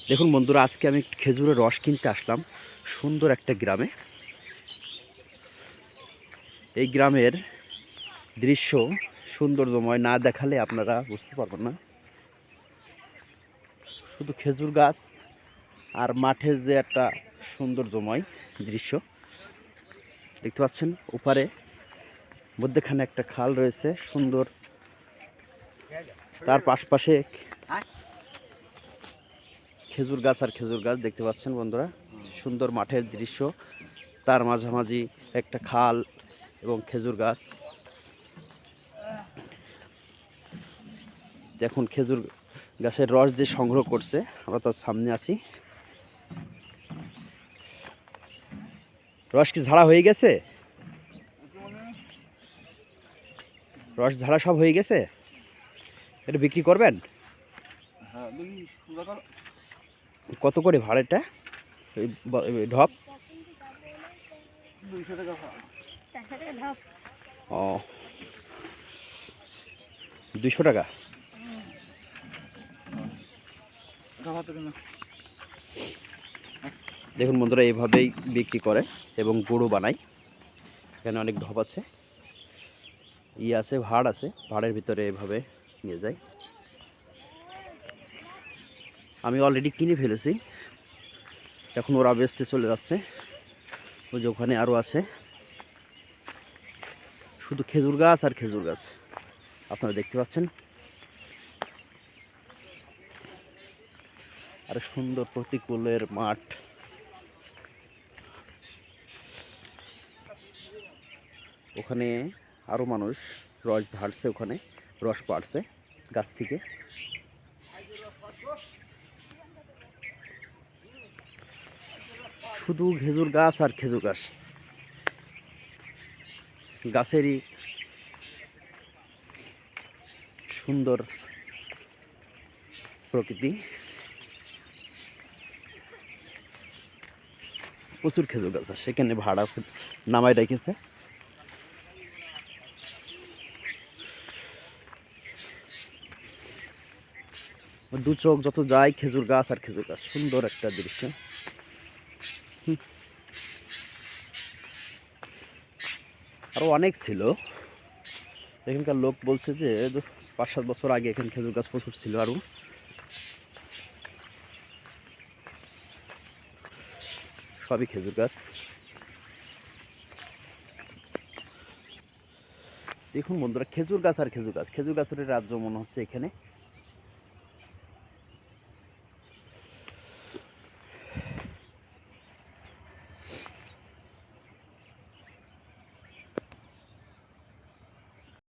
দেখুন বন্ধুরা, আজকে আমি খেজুরের রস কিনতে আসলাম সুন্দর একটা গ্রামে। এই গ্রামের দৃশ্য সৌন্দর্যময়, না দেখালে আপনারা বুঝতে পারবেন না। শুধু খেজুর গাছ আর মাঠের যে একটা সৌন্দর্যময় দৃশ্য দেখতে পাচ্ছেন। ওপারে মধ্যেখানে একটা খাল রয়েছে সুন্দর, তার পাশে খেজুর গাছ আর খেজুর গাছ দেখতে পাচ্ছেন বন্ধুরা। সুন্দর মাঠের দৃশ্য, তার মাঝামাঝি একটা খাল এবং খেজুর গাছ। দেখুন খেজুর গাছের রস যে সংগ্রহ করছে, আমরা তার সামনে আছি। রস কি ঝাড়া হয়ে গেছে? রস ঝাড়া সব হয়ে গেছে? এটা বিক্রি করবেন? কত করে ভাড়াটা ঢপ? 200 টাকা। ও, 200 টাকা। দেখুন বন্ধুরা, এইভাবেই বিক্রি করে এবং গুঁড়ো বানায়। এখানে অনেক ঢপ আছে, আছে, ভাড় আছে, ভাড়ের ভিতরে এভাবে নিয়ে যায়। আমি অলরেডি কিনে ফেলেছি, এখন ওরা বেচতে চলে যাচ্ছে। ওই যে ওখানে আরও আছে, শুধু খেজুর গাছ আর খেজুর গাছ আপনারা দেখতে পাচ্ছেন। আর সুন্দর প্রতিকূলের মাঠ। ওখানে আরও মানুষ রস ঝাড়ছে, ওখানে রস পাড়ছে গাছ থেকে। শুধু খেজুর গাছ আর খেজুর গাছ, গাছেরই সুন্দর প্রকৃতি। প্রচুর খেজুর গাছ আছে, সেখানে ভাড়া নামায় রেখেছে। দু চোখ যত যায় খেজুর গাছ আর খেজুর গাছ, সুন্দর একটা দৃশ্য। আরও অনেক ছিল। এখানকার লোক বলছে যে 5-7 বছর আগে এখানে খেজুর গাছ প্রচুর ছিল। আরও সবই খেজুর গাছ। দেখুন বন্ধুরা, খেজুর গাছ আর খেজুর গাছ, খেজুর গাছের রাজ্য মনে হচ্ছে এখানে।